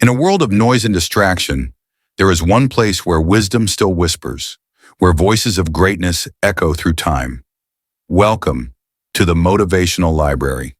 In a world of noise and distraction, there is one place where wisdom still whispers, where voices of greatness echo through time. Welcome to the Motivational Library.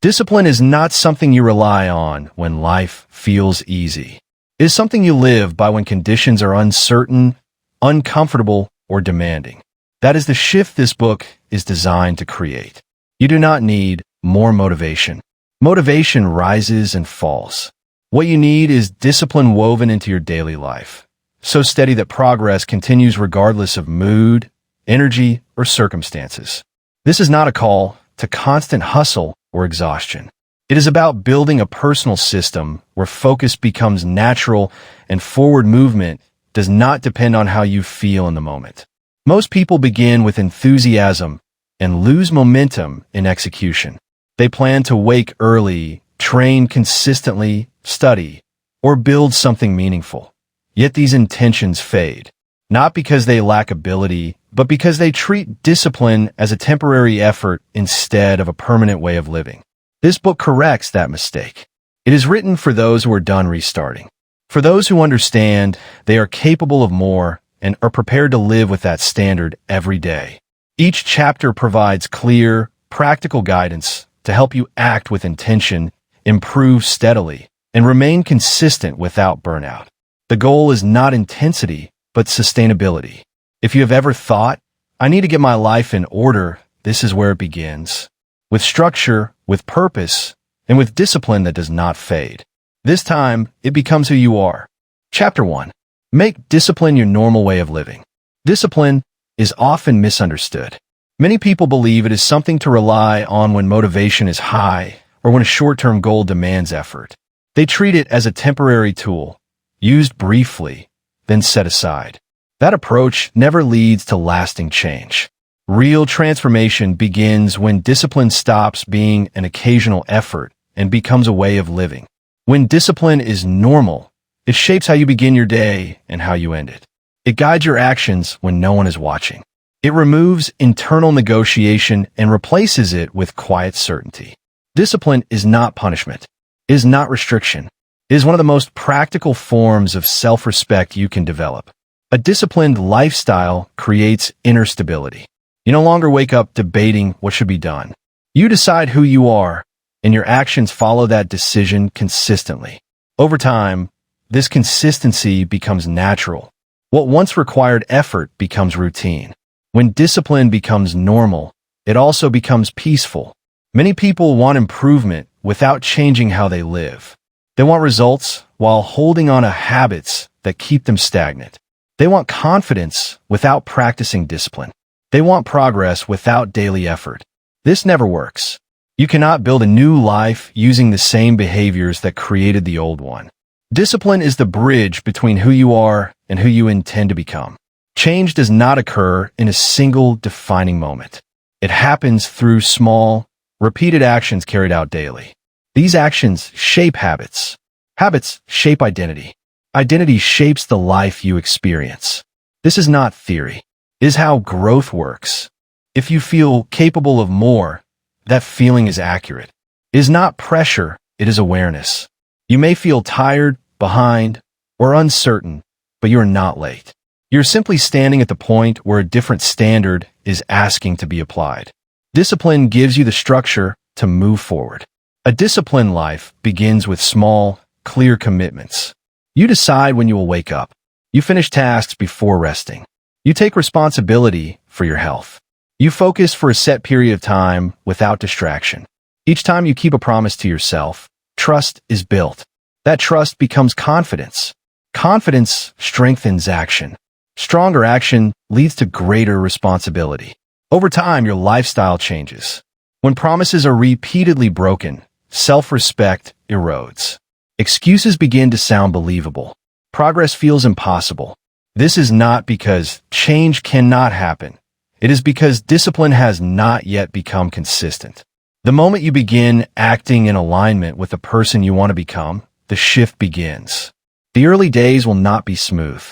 Discipline is not something you rely on when life feels easy. It is something you live by when conditions are uncertain, uncomfortable, or demanding. That is the shift this book is designed to create. You do not need more motivation. Motivation rises and falls. What you need is discipline woven into your daily life, so steady that progress continues regardless of mood, energy, or circumstances. This is not a call to constant hustle or exhaustion. It is about building a personal system where focus becomes natural and forward movement does not depend on how you feel in the moment. Most people begin with enthusiasm and lose momentum in execution. They plan to wake early, train consistently, study, or build something meaningful. Yet these intentions fade, not because they lack ability, but because they treat discipline as a temporary effort instead of a permanent way of living. This book corrects that mistake. It is written for those who are done restarting, for those who understand they are capable of more and are prepared to live with that standard every day. Each chapter provides clear, practical guidance to help you act with intention, improve steadily, and remain consistent without burnout. The goal is not intensity, but sustainability. If you have ever thought, I need to get my life in order, this is where it begins. With structure, with purpose, and with discipline that does not fade. This time, it becomes who you are. Chapter 1. Make discipline your normal way of living. Discipline is often misunderstood. Many people believe it is something to rely on when motivation is high or when a short-term goal demands effort. They treat it as a temporary tool, used briefly, then set aside. That approach never leads to lasting change. Real transformation begins when discipline stops being an occasional effort and becomes a way of living. When discipline is normal, it shapes how you begin your day and how you end it. It guides your actions when no one is watching. It removes internal negotiation and replaces it with quiet certainty. Discipline is not punishment. It is not restriction. It is one of the most practical forms of self-respect you can develop. A disciplined lifestyle creates inner stability. You no longer wake up debating what should be done. You decide who you are, and your actions follow that decision consistently. Over time, this consistency becomes natural. What once required effort becomes routine. When discipline becomes normal, it also becomes peaceful. Many people want improvement without changing how they live. They want results while holding on to habits that keep them stagnant. They want confidence without practicing discipline. They want progress without daily effort. This never works. You cannot build a new life using the same behaviors that created the old one. Discipline is the bridge between who you are and who you intend to become. Change does not occur in a single defining moment. It happens through small, repeated actions carried out daily. These actions shape habits. Habits shape identity. Identity shapes the life you experience. This is not theory. It is how growth works. If you feel capable of more, that feeling is accurate. It is not pressure, it is awareness. You may feel tired, behind, or uncertain, but you are not late. You're simply standing at the point where a different standard is asking to be applied. Discipline gives you the structure to move forward. A disciplined life begins with small, clear commitments. You decide when you will wake up. You finish tasks before resting. You take responsibility for your health. You focus for a set period of time without distraction. Each time you keep a promise to yourself, trust is built. That trust becomes confidence. Confidence strengthens action. Stronger action leads to greater responsibility. Over time, your lifestyle changes. When promises are repeatedly broken, self-respect erodes. Excuses begin to sound believable. Progress feels impossible. This is not because change cannot happen. It is because discipline has not yet become consistent. The moment you begin acting in alignment with the person you want to become, the shift begins. The early days will not be smooth.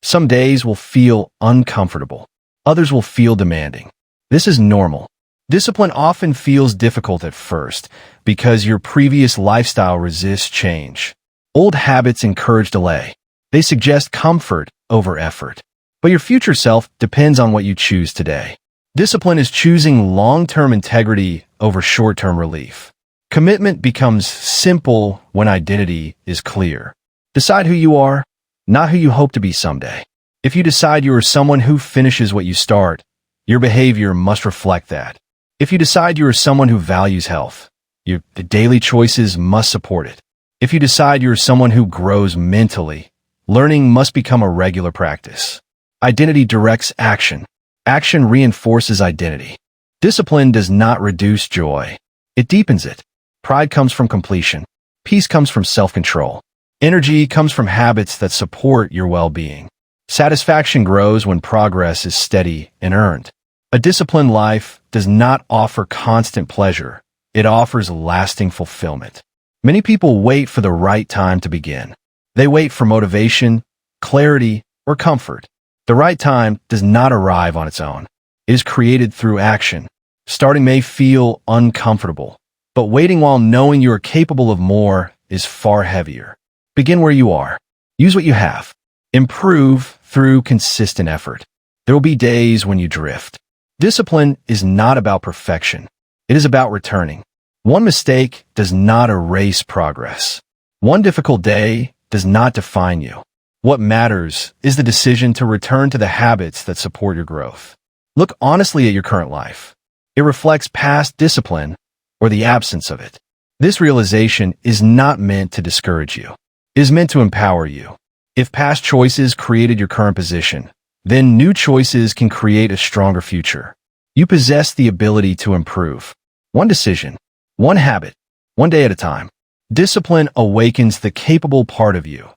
Some days will feel uncomfortable. Others will feel demanding. This is normal. Discipline often feels difficult at first because your previous lifestyle resists change. Old habits encourage delay. They suggest comfort over effort. But your future self depends on what you choose today. Discipline is choosing long-term integrity over short-term relief. Commitment becomes simple when identity is clear. Decide who you are, not who you hope to be someday. If you decide you are someone who finishes what you start, your behavior must reflect that. If you decide you are someone who values health, the daily choices must support it. If you decide you are someone who grows mentally, learning must become a regular practice. Identity directs action. Action reinforces identity. Discipline does not reduce joy. It deepens it. Pride comes from completion. Peace comes from self-control. Energy comes from habits that support your well-being. Satisfaction grows when progress is steady and earned. A disciplined life does not offer constant pleasure. It offers lasting fulfillment. Many people wait for the right time to begin. They wait for motivation, clarity, or comfort. The right time does not arrive on its own. It is created through action. Starting may feel uncomfortable, but waiting while knowing you are capable of more is far heavier. Begin where you are. Use what you have. Improve through consistent effort. There will be days when you drift. Discipline is not about perfection. It is about returning. One mistake does not erase progress. One difficult day does not define you. What matters is the decision to return to the habits that support your growth. Look honestly at your current life. It reflects past discipline or the absence of it. This realization is not meant to discourage you. It is meant to empower you. If past choices created your current position, then new choices can create a stronger future. You possess the ability to improve. One decision, one habit, one day at a time. Discipline awakens the capable part of you,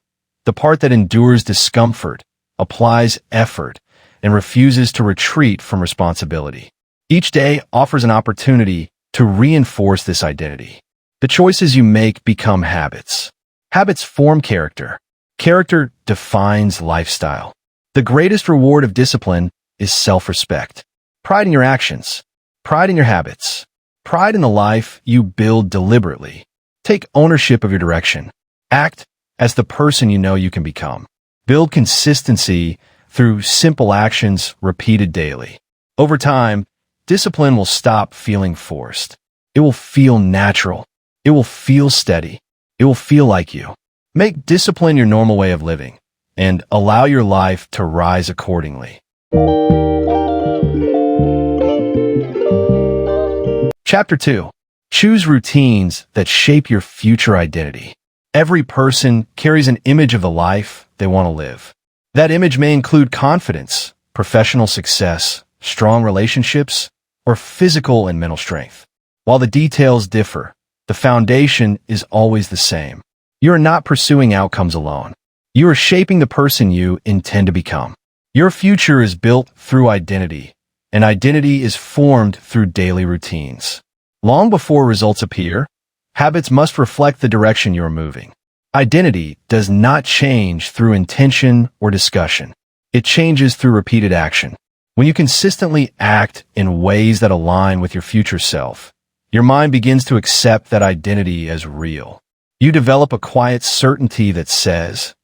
the part that endures discomfort, applies effort, and refuses to retreat from responsibility. Each day offers an opportunity to reinforce this identity. The choices you make become habits. Habits form character. Character defines lifestyle. The greatest reward of discipline is self-respect. Pride in your actions. Pride in your habits. Pride in the life you build deliberately. Take ownership of your direction. Act as the person you know you can become. Build consistency through simple actions repeated daily. Over time, discipline will stop feeling forced. It will feel natural. It will feel steady. It will feel like you. Make discipline your normal way of living and allow your life to rise accordingly. Chapter 2. Choose routines that shape your future identity. Every person carries an image of the life they want to live. That image may include confidence, professional success, strong relationships, or physical and mental strength. While the details differ, the foundation is always the same. You are not pursuing outcomes alone. You are shaping the person you intend to become. Your future is built through identity, and identity is formed through daily routines. Long before results appear, habits must reflect the direction you are moving. Identity does not change through intention or discussion. It changes through repeated action. When you consistently act in ways that align with your future self, your mind begins to accept that identity as real. You develop a quiet certainty that says,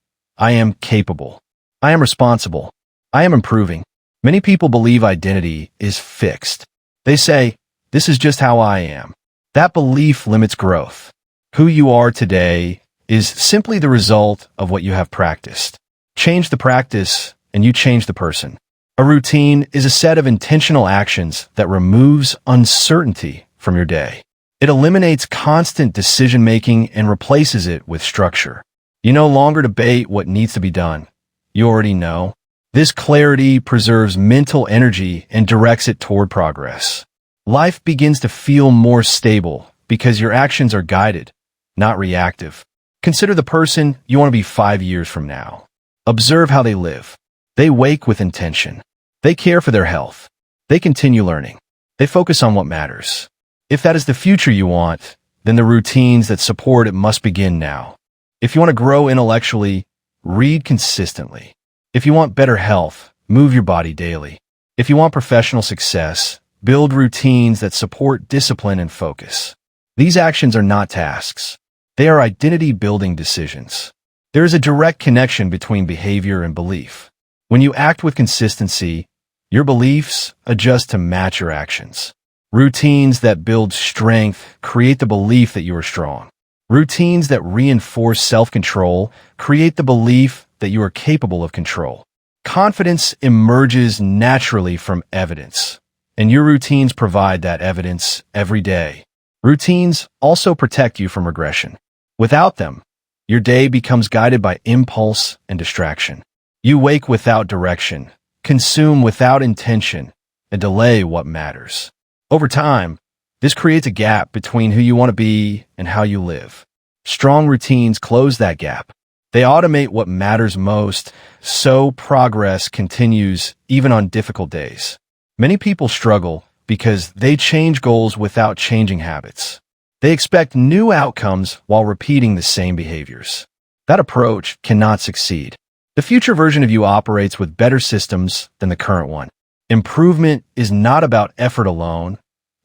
I am capable. I am responsible. I am improving. Many people believe identity is fixed. They say, this is just how I am. That belief limits growth. Who you are today is simply the result of what you have practiced. Change the practice, and you change the person. A routine is a set of intentional actions that removes uncertainty from your day. It eliminates constant decision-making and replaces it with structure. You no longer debate what needs to be done. You already know. This clarity preserves mental energy and directs it toward progress. Life begins to feel more stable because your actions are guided, not reactive. Consider the person you want to be 5 years from now. Observe how they live. They wake with intention. They care for their health. They continue learning. They focus on what matters. If that is the future you want, then the routines that support it must begin now. If you want to grow intellectually, read consistently. If you want better health, move your body daily. If you want professional success, build routines that support discipline and focus. These actions are not tasks. They are identity-building decisions. There is a direct connection between behavior and belief. When you act with consistency, your beliefs adjust to match your actions. Routines that build strength create the belief that you are strong. Routines that reinforce self-control create the belief that you are capable of control. Confidence emerges naturally from evidence, and your routines provide that evidence every day. Routines also protect you from regression. Without them, your day becomes guided by impulse and distraction. You wake without direction, consume without intention, and delay what matters. Over time, this creates a gap between who you want to be and how you live. Strong routines close that gap. They automate what matters most, so progress continues even on difficult days. Many people struggle because they change goals without changing habits. They expect new outcomes while repeating the same behaviors. That approach cannot succeed. The future version of you operates with better systems than the current one. Improvement is not about effort alone.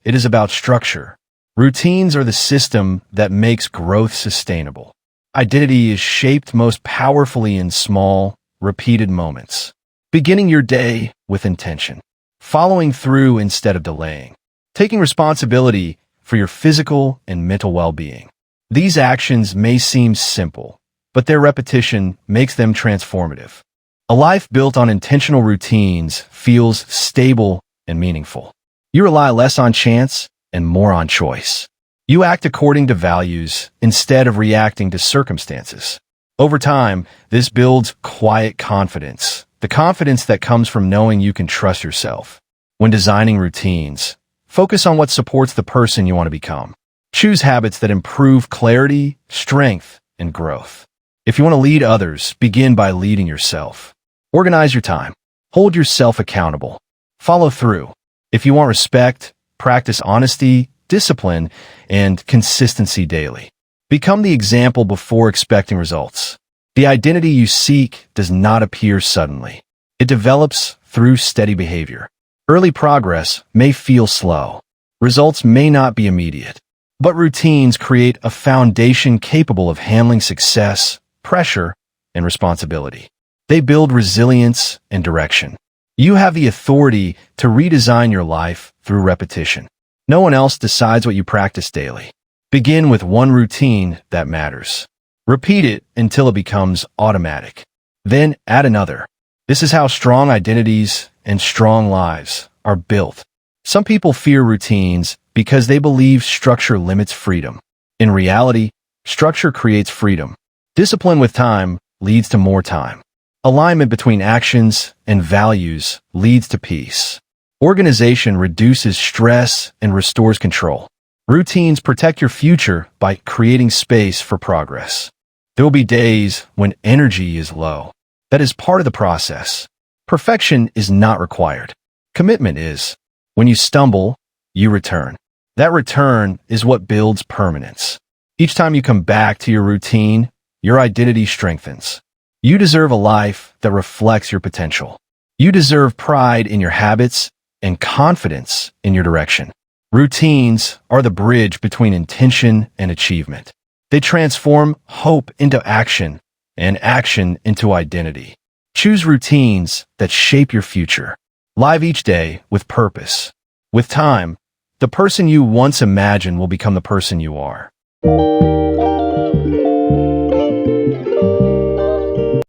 It is about structure. Routines are the system that makes growth sustainable. Identity is shaped most powerfully in small, repeated moments. Beginning your day with intention. Following through instead of delaying. Taking responsibility for your physical and mental well-being. These actions may seem simple, but their repetition makes them transformative. A life built on intentional routines feels stable and meaningful. You rely less on chance and more on choice. You act according to values instead of reacting to circumstances. Over time, this builds quiet confidence, the confidence that comes from knowing you can trust yourself. When designing routines, focus on what supports the person you want to become. Choose habits that improve clarity, strength, and growth. If you want to lead others, begin by leading yourself. Organize your time. Hold yourself accountable. Follow through. If you want respect, practice honesty, discipline, and consistency daily. Become the example before expecting results. The identity you seek does not appear suddenly. It develops through steady behavior. Early progress may feel slow. Results may not be immediate. But routines create a foundation capable of handling success, pressure, and responsibility. They build resilience and direction. You have the authority to redesign your life through repetition. No one else decides what you practice daily. Begin with one routine that matters. Repeat it until it becomes automatic. Then add another. This is how strong identities and strong lives are built. Some people fear routines because they believe structure limits freedom. In reality, structure creates freedom. Discipline with time leads to more time. Alignment between actions and values leads to peace. Organization reduces stress and restores control. Routines protect your future by creating space for progress. There will be days when energy is low. That is part of the process. Perfection is not required. Commitment is. When you stumble, you return. That return is what builds permanence. Each time you come back to your routine, your identity strengthens. You deserve a life that reflects your potential. You deserve pride in your habits and confidence in your direction. Routines are the bridge between intention and achievement. They transform hope into action and action into identity. Choose routines that shape your future. Live each day with purpose. With time, the person you once imagined will become the person you are.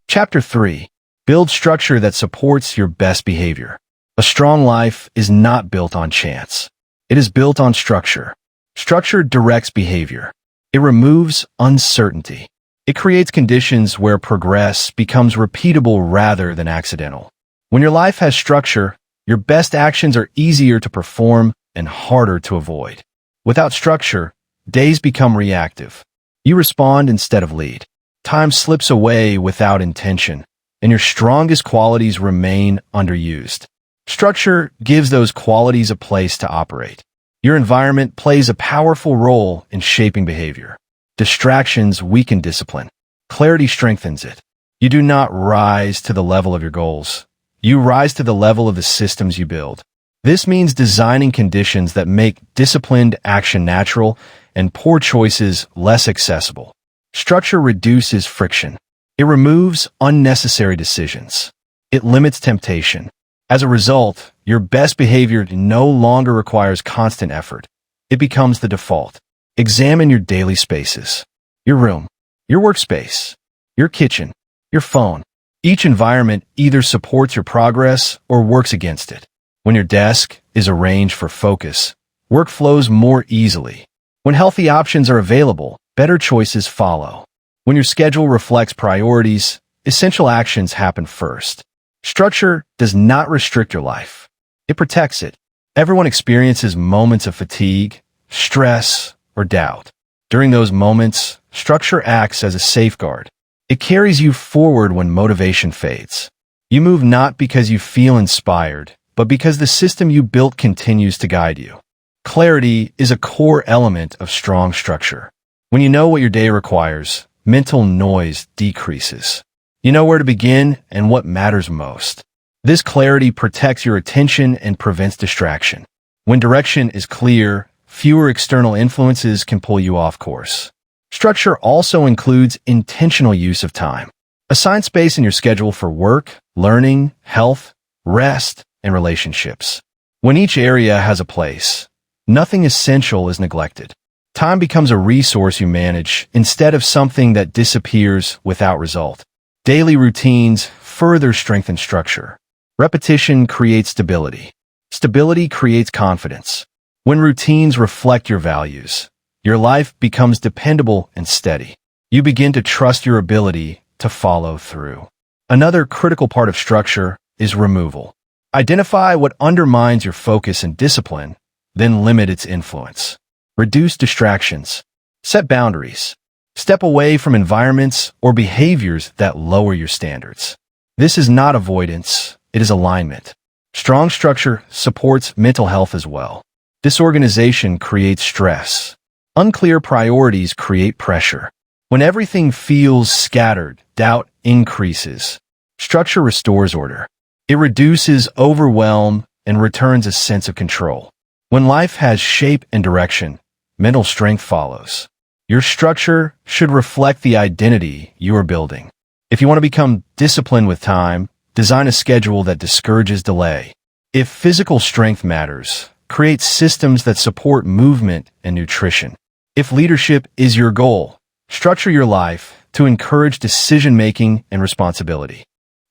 Chapter 3. Build structure that supports your best behavior. A strong life is not built on chance. It is built on structure. Structure directs behavior. It removes uncertainty. It creates conditions where progress becomes repeatable rather than accidental. When your life has structure, your best actions are easier to perform and harder to avoid. Without structure, days become reactive. You respond instead of lead. Time slips away without intention, and your strongest qualities remain underused. Structure gives those qualities a place to operate. Your environment plays a powerful role in shaping behavior. Distractions weaken discipline. Clarity strengthens it. You do not rise to the level of your goals. You rise to the level of the systems you build. This means designing conditions that make disciplined action natural and poor choices less accessible. Structure reduces friction. It removes unnecessary decisions. It limits temptation. As a result, your best behavior no longer requires constant effort. It becomes the default. Examine your daily spaces. Your room, your workspace, your kitchen, your phone. Each environment either supports your progress or works against it. When your desk is arranged for focus, work flows more easily. When healthy options are available, better choices follow. When your schedule reflects priorities, essential actions happen first. Structure does not restrict your life. It protects it. Everyone experiences moments of fatigue, stress, or doubt. During those moments, structure acts as a safeguard. It carries you forward when motivation fades. You move not because you feel inspired, but because the system you built continues to guide you. Clarity is a core element of strong structure. When you know what your day requires, mental noise decreases. You know where to begin and what matters most. This clarity protects your attention and prevents distraction. When direction is clear, fewer external influences can pull you off course. Structure also includes intentional use of time. Assign space in your schedule for work, learning, health, rest, and relationships. When each area has a place, nothing essential is neglected. Time becomes a resource you manage instead of something that disappears without result. Daily routines further strengthen structure. Repetition creates stability. Stability creates confidence. When routines reflect your values, your life becomes dependable and steady. You begin to trust your ability to follow through. Another critical part of structure is removal. Identify what undermines your focus and discipline, then limit its influence. Reduce distractions. Set boundaries. Step away from environments or behaviors that lower your standards. This is not avoidance, it is alignment. Strong structure supports mental health as well. Disorganization creates stress. Unclear priorities create pressure. When everything feels scattered, doubt increases. Structure restores order. It reduces overwhelm and returns a sense of control. When life has shape and direction, mental strength follows. Your structure should reflect the identity you are building. If you want to become disciplined with time, design a schedule that discourages delay. If physical strength matters, create systems that support movement and nutrition. If leadership is your goal, structure your life to encourage decision-making and responsibility.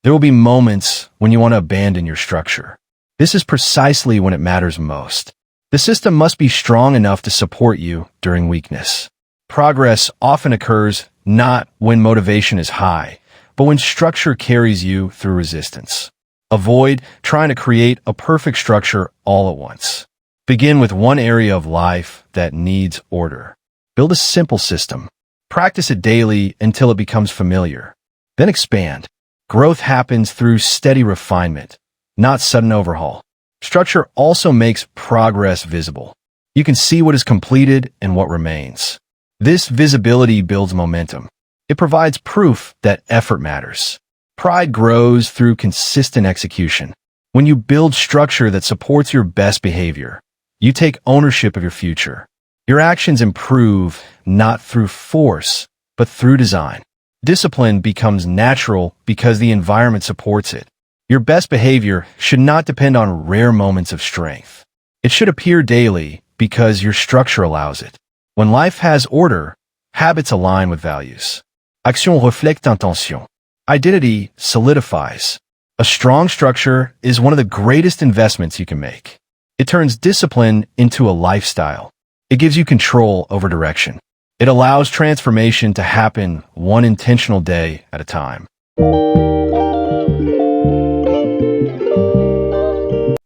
There will be moments when you want to abandon your structure. This is precisely when it matters most. The system must be strong enough to support you during weakness. Progress often occurs not when motivation is high, but when structure carries you through resistance. Avoid trying to create a perfect structure all at once. Begin with one area of life that needs order. Build a simple system. Practice it daily until it becomes familiar. Then expand. Growth happens through steady refinement, not sudden overhaul. Structure also makes progress visible. You can see what is completed and what remains. This visibility builds momentum. It provides proof that effort matters. Pride grows through consistent execution. When you build structure that supports your best behavior, you take ownership of your future. Your actions improve not through force, but through design. Discipline becomes natural because the environment supports it. Your best behavior should not depend on rare moments of strength. It should appear daily because your structure allows it. When life has order, habits align with values. Action reflète intention. Identity solidifies. A strong structure is one of the greatest investments you can make. It turns discipline into a lifestyle. It gives you control over direction. It allows transformation to happen one intentional day at a time.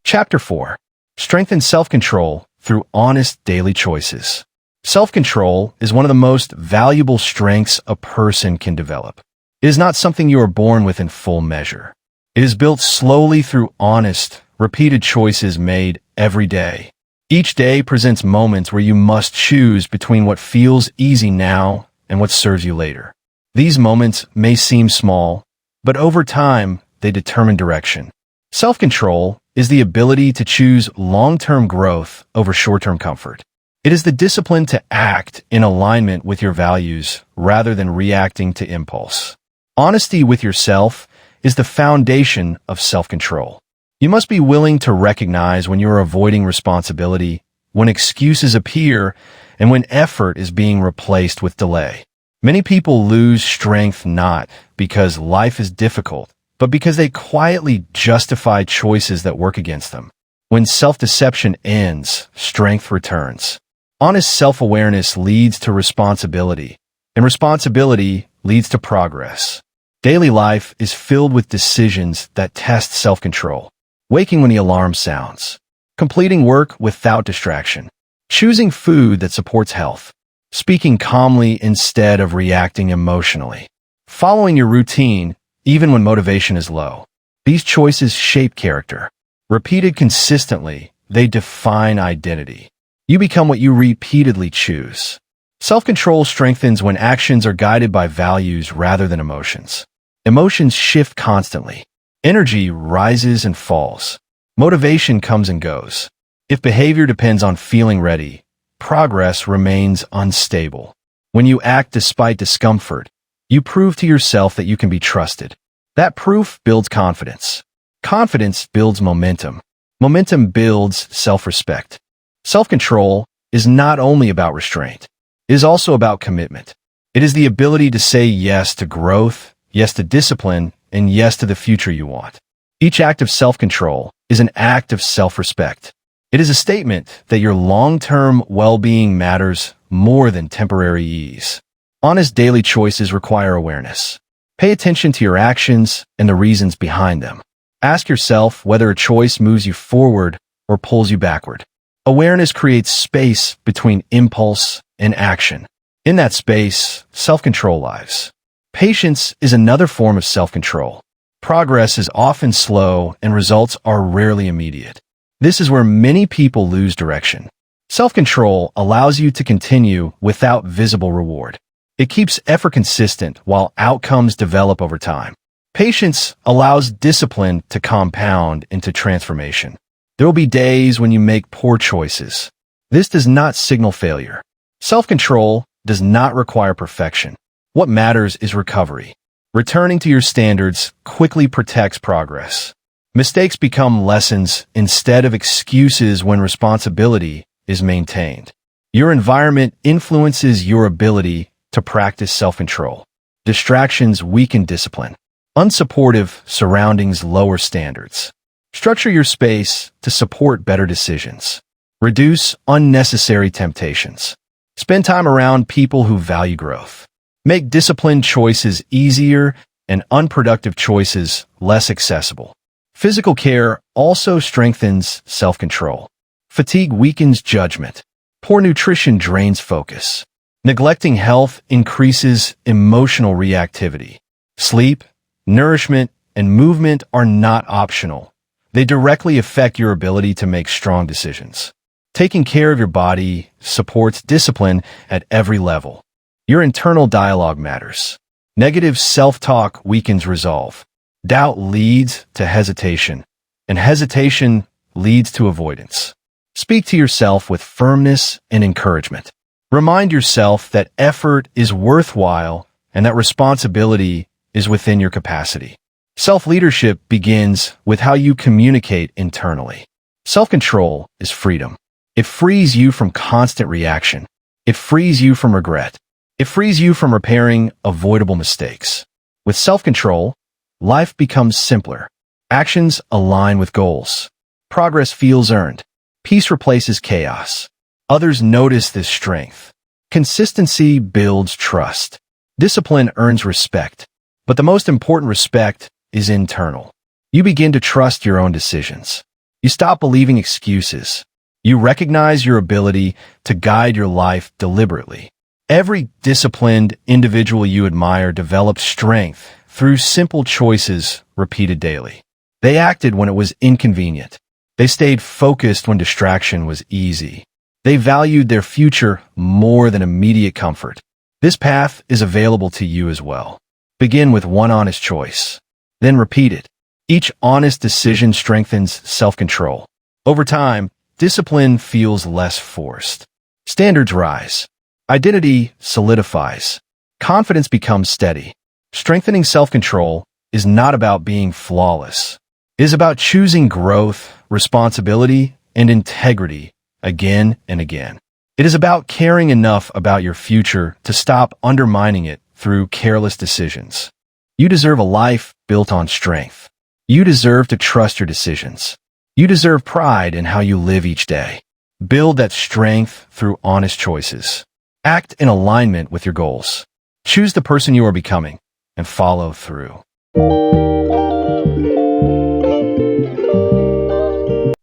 Chapter 4. Strengthen self-control through honest daily choices. Self-control is one of the most valuable strengths a person can develop. It is not something you are born with in full measure. It is built slowly through honest, repeated choices made every day. Each day presents moments where you must choose between what feels easy now and what serves you later. These moments may seem small, but over time, they determine direction. Self-control is the ability to choose long-term growth over short-term comfort. It is the discipline to act in alignment with your values rather than reacting to impulse. Honesty with yourself is the foundation of self-control. You must be willing to recognize when you are avoiding responsibility, when excuses appear, and when effort is being replaced with delay. Many people lose strength not because life is difficult, but because they quietly justify choices that work against them. When self-deception ends, strength returns. Honest self-awareness leads to responsibility, and responsibility leads to progress. Daily life is filled with decisions that test self-control. Waking when the alarm sounds. Completing work without distraction. Choosing food that supports health. Speaking calmly instead of reacting emotionally. Following your routine, even when motivation is low. These choices shape character. Repeated consistently, they define identity. You become what you repeatedly choose. Self-control strengthens when actions are guided by values rather than emotions. Emotions shift constantly. Energy rises and falls. Motivation comes and goes. If behavior depends on feeling ready, progress remains unstable. When you act despite discomfort, you prove to yourself that you can be trusted. That proof builds confidence. Confidence builds momentum. Momentum builds self-respect. Self-control is not only about restraint. It is also about commitment. It is the ability to say yes to growth, yes to discipline, and yes to the future you want. Each act of self-control is an act of self-respect. It is a statement that your long-term well-being matters more than temporary ease. Honest daily choices require awareness. Pay attention to your actions and the reasons behind them. Ask yourself whether a choice moves you forward or pulls you backward. Awareness creates space between impulse and action. In that space, self-control lives. Patience is another form of self-control. Progress is often slow and results are rarely immediate. This is where many people lose direction. Self-control allows you to continue without visible reward. It keeps effort consistent while outcomes develop over time. Patience allows discipline to compound into transformation. There will be days when you make poor choices. This does not signal failure. Self-control does not require perfection. What matters is recovery. Returning to your standards quickly protects progress. Mistakes become lessons instead of excuses when responsibility is maintained. Your environment influences your ability to practice self-control. Distractions weaken discipline. Unsupportive surroundings lower standards. Structure your space to support better decisions. Reduce unnecessary temptations. Spend time around people who value growth. Make disciplined choices easier and unproductive choices less accessible. Physical care also strengthens self-control. Fatigue weakens judgment. Poor nutrition drains focus. Neglecting health increases emotional reactivity. Sleep, nourishment, and movement are not optional. They directly affect your ability to make strong decisions. Taking care of your body supports discipline at every level. Your internal dialogue matters. Negative self-talk weakens resolve. Doubt leads to hesitation, and hesitation leads to avoidance. Speak to yourself with firmness and encouragement. Remind yourself that effort is worthwhile and that responsibility is within your capacity. Self-leadership begins with how you communicate internally. Self-control is freedom. It frees you from constant reaction. It frees you from regret. It frees you from repairing avoidable mistakes. With self-control, life becomes simpler. Actions align with goals. Progress feels earned. Peace replaces chaos. Others notice this strength. Consistency builds trust. Discipline earns respect. But the most important respect is internal. You begin to trust your own decisions. You stop believing excuses. You recognize your ability to guide your life deliberately. Every disciplined individual you admire develops strength through simple choices repeated daily. They acted when it was inconvenient. They stayed focused when distraction was easy. They valued their future more than immediate comfort. This path is available to you as well. Begin with one honest choice. Then repeat it. Each honest decision strengthens self-control. Over time, discipline feels less forced. Standards rise. Identity solidifies. Confidence becomes steady. Strengthening self-control is not about being flawless. It is about choosing growth, responsibility, and integrity again and again. It is about caring enough about your future to stop undermining it through careless decisions. You deserve a life built on strength. You deserve to trust your decisions. You deserve pride in how you live each day. Build that strength through honest choices. Act in alignment with your goals. Choose the person you are becoming and follow through.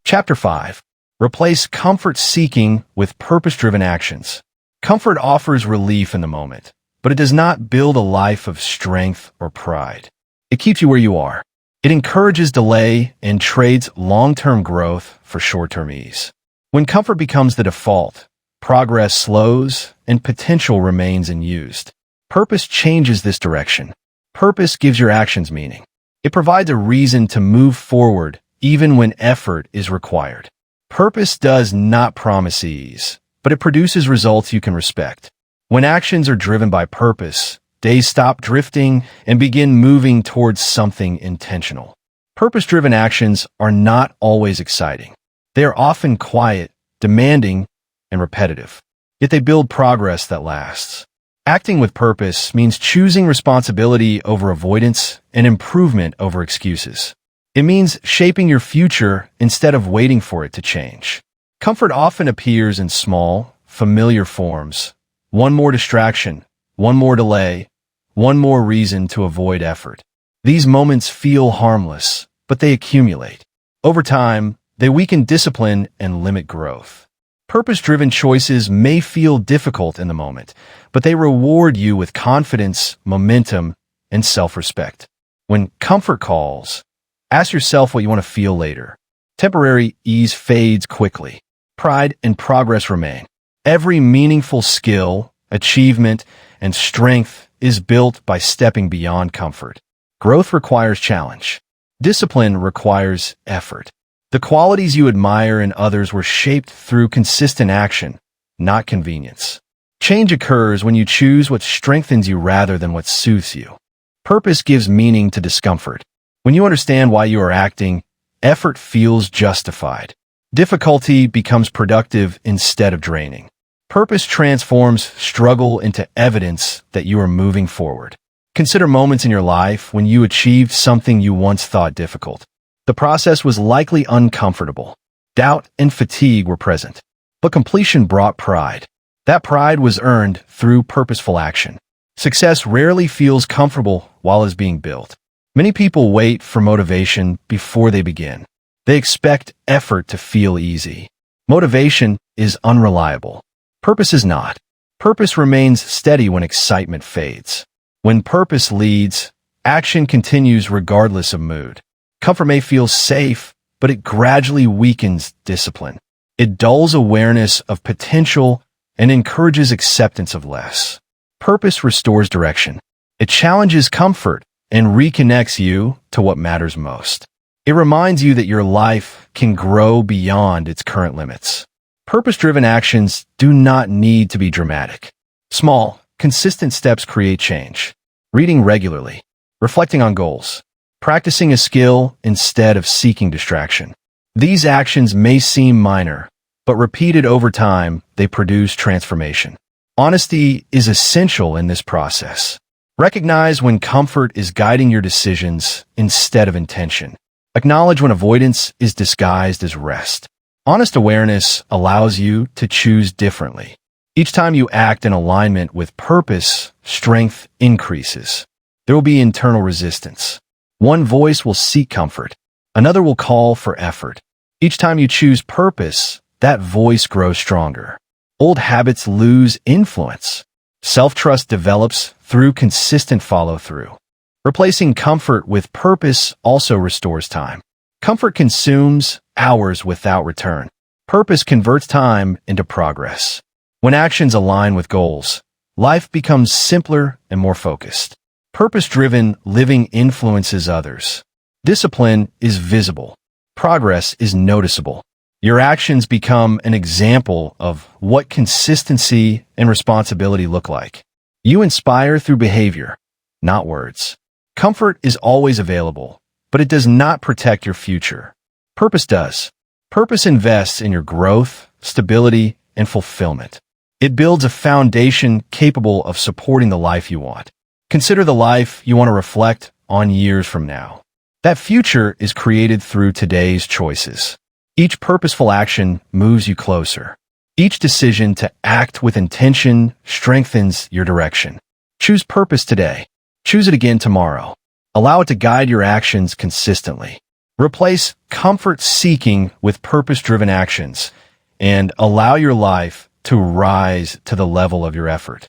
Chapter 5. Replace comfort-seeking with purpose-driven actions. Comfort offers relief in the moment, but it does not build a life of strength or pride. It keeps you where you are. It encourages delay and trades long-term growth for short-term ease. When comfort becomes the default, progress slows and potential remains unused. Purpose changes this direction. Purpose gives your actions meaning. It provides a reason to move forward even when effort is required. Purpose does not promise ease, but it produces results you can respect. When actions are driven by purpose, days stop drifting and begin moving towards something intentional. Purpose-driven actions are not always exciting. They are often quiet, demanding, and repetitive. Yet they build progress that lasts. Acting with purpose means choosing responsibility over avoidance and improvement over excuses. It means shaping your future instead of waiting for it to change. Comfort often appears in small, familiar forms. One more distraction, one more delay, one more reason to avoid effort. These moments feel harmless, but they accumulate. Over time, they weaken discipline and limit growth. Purpose-driven choices may feel difficult in the moment, but they reward you with confidence, momentum, and self-respect. When comfort calls, ask yourself what you want to feel later. Temporary ease fades quickly. Pride and progress remain. Every meaningful skill, achievement, and strength is built by stepping beyond comfort. Growth requires challenge. Discipline requires effort. The qualities you admire in others were shaped through consistent action, not convenience. Change occurs when you choose what strengthens you rather than what soothes you. Purpose gives meaning to discomfort. When you understand why you are acting, effort feels justified. Difficulty becomes productive instead of draining. Purpose transforms struggle into evidence that you are moving forward. Consider moments in your life when you achieved something you once thought difficult. The process was likely uncomfortable. Doubt and fatigue were present, but completion brought pride. That pride was earned through purposeful action. Success rarely feels comfortable while it's being built. Many people wait for motivation before they begin. They expect effort to feel easy. Motivation is unreliable. Purpose is not. Purpose remains steady when excitement fades. When purpose leads, action continues regardless of mood. Comfort may feel safe, but it gradually weakens discipline. It dulls awareness of potential and encourages acceptance of less. Purpose restores direction. It challenges comfort and reconnects you to what matters most. It reminds you that your life can grow beyond its current limits. Purpose-driven actions do not need to be dramatic. Small, consistent steps create change. Reading regularly, reflecting on goals, practicing a skill instead of seeking distraction. These actions may seem minor, but repeated over time, they produce transformation. Honesty is essential in this process. Recognize when comfort is guiding your decisions instead of intention. Acknowledge when avoidance is disguised as rest. Honest awareness allows you to choose differently. Each time you act in alignment with purpose, strength increases. There will be internal resistance. One voice will seek comfort. Another will call for effort. Each time you choose purpose, that voice grows stronger. Old habits lose influence. Self-trust develops through consistent follow-through. Replacing comfort with purpose also restores time. Comfort consumes hours without return. Purpose converts time into progress. When actions align with goals, life becomes simpler and more focused. Purpose-driven living influences others. Discipline is visible. Progress is noticeable. Your actions become an example of what consistency and responsibility look like. You inspire through behavior, not words. Comfort is always available, but it does not protect your future. Purpose does. Purpose invests in your growth, stability, and fulfillment. It builds a foundation capable of supporting the life you want. Consider the life you want to reflect on years from now. That future is created through today's choices. Each purposeful action moves you closer. Each decision to act with intention strengthens your direction. Choose purpose today. Choose it again tomorrow. Allow it to guide your actions consistently. Replace comfort-seeking with purpose-driven actions, and allow your life to rise to the level of your effort.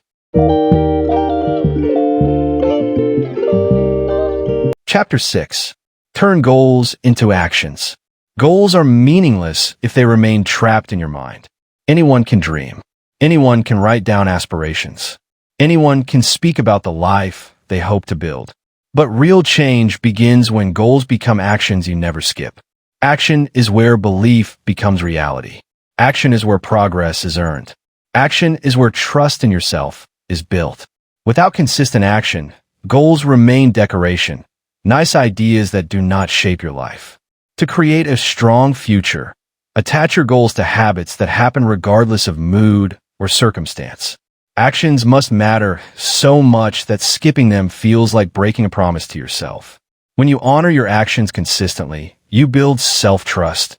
Chapter 6. Turn goals into actions. Goals are meaningless if they remain trapped in your mind. Anyone can dream. Anyone can write down aspirations. Anyone can speak about the life they hope to build. But real change begins when goals become actions you never skip. Action is where belief becomes reality. Action is where progress is earned. Action is where trust in yourself is built. Without consistent action, goals remain decoration, nice ideas that do not shape your life. To create a strong future, attach your goals to habits that happen regardless of mood or circumstance. Actions must matter so much that skipping them feels like breaking a promise to yourself. When you honor your actions consistently, you build self-trust,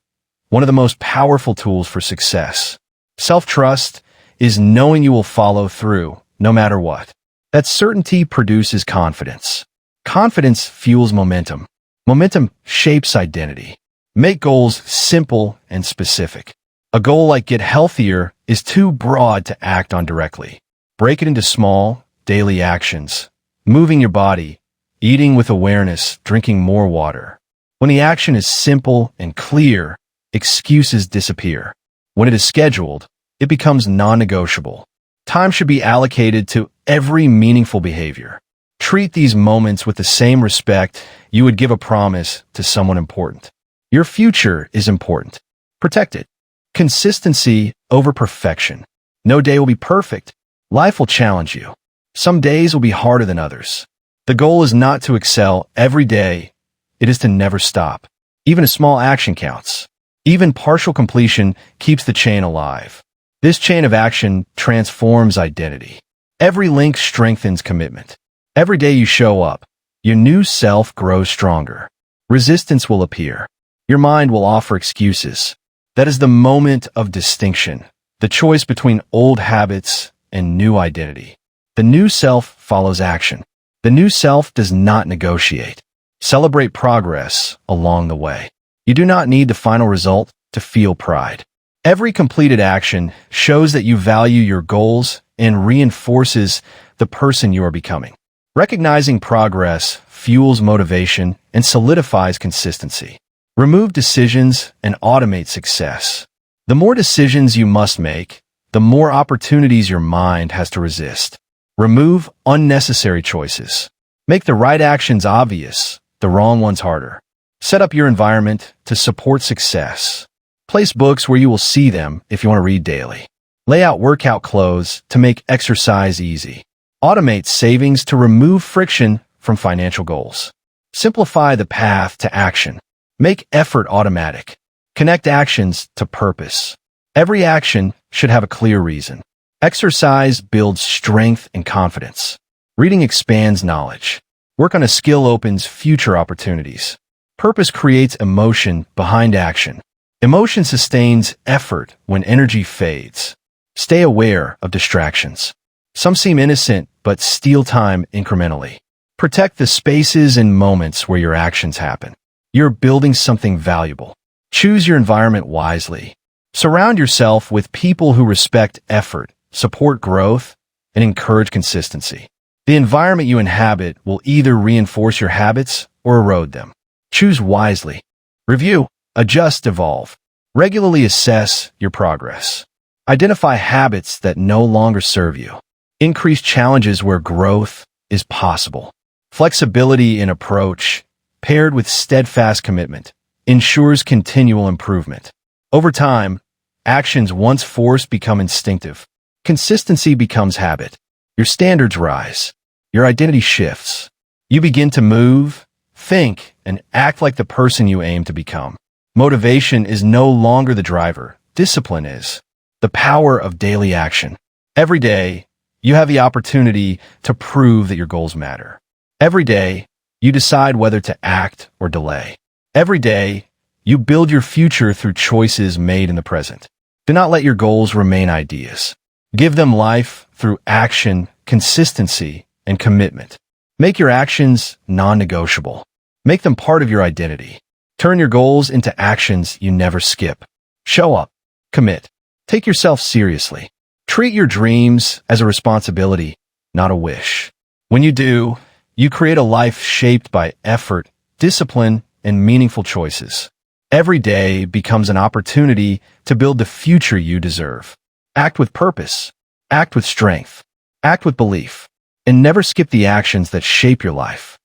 one of the most powerful tools for success. Self-trust is knowing you will follow through no matter what. That certainty produces confidence. Confidence fuels momentum. Momentum shapes identity. Make goals simple and specific. A goal like get healthier is too broad to act on directly. Break it into small, daily actions. Moving your body, eating with awareness, drinking more water. When the action is simple and clear, excuses disappear. When it is scheduled, it becomes non-negotiable. Time should be allocated to every meaningful behavior. Treat these moments with the same respect you would give a promise to someone important. Your future is important. Protect it. Consistency over perfection. No day will be perfect. Life will challenge you. Some days will be harder than others. The goal is not to excel every day. It is to never stop. Even a small action counts. Even partial completion keeps the chain alive. This chain of action transforms identity. Every link strengthens commitment. Every day you show up, your new self grows stronger. Resistance will appear. Your mind will offer excuses. That is the moment of distinction, the choice between old habits and new identity. The new self follows action. The new self does not negotiate. Celebrate progress along the way. You do not need the final result to feel pride. Every completed action shows that you value your goals and reinforces the person you are becoming. Recognizing progress fuels motivation and solidifies consistency. Remove decisions and automate success. The more decisions you must make, the more opportunities your mind has to resist. Remove unnecessary choices. Make the right actions obvious, the wrong ones harder. Set up your environment to support success. Place books where you will see them if you want to read daily. Lay out workout clothes to make exercise easy. Automate savings to remove friction from financial goals. Simplify the path to action. Make effort automatic. Connect actions to purpose. Every action should have a clear reason. Exercise builds strength and confidence. Reading expands knowledge. Work on a skill opens future opportunities. Purpose creates emotion behind action. Emotion sustains effort when energy fades. Stay aware of distractions. Some seem innocent, but steal time incrementally. Protect the spaces and moments where your actions happen. You're building something valuable. Choose your environment wisely. Surround yourself with people who respect effort, support growth, and encourage consistency. The environment you inhabit will either reinforce your habits or erode them. Choose wisely. Review, adjust, evolve. Regularly assess your progress. Identify habits that no longer serve you. Increase challenges where growth is possible. Flexibility in approach paired with steadfast commitment, ensures continual improvement. Over time, actions once forced become instinctive. Consistency becomes habit. Your standards rise. Your identity shifts. You begin to move, think, and act like the person you aim to become. Motivation is no longer the driver. Discipline is. The power of daily action. Every day, you have the opportunity to prove that your goals matter. Every day, you decide whether to act or delay. Every day, you build your future through choices made in the present. Do not let your goals remain ideas. Give them life through action, consistency, and commitment. Make your actions non-negotiable. Make them part of your identity. Turn your goals into actions you never skip. Show up. Commit. Take yourself seriously. Treat your dreams as a responsibility, not a wish. When you do, you create a life shaped by effort, discipline, and meaningful choices. Every day becomes an opportunity to build the future you deserve. Act with purpose. Act with strength. Act with belief. And never skip the actions that shape your life.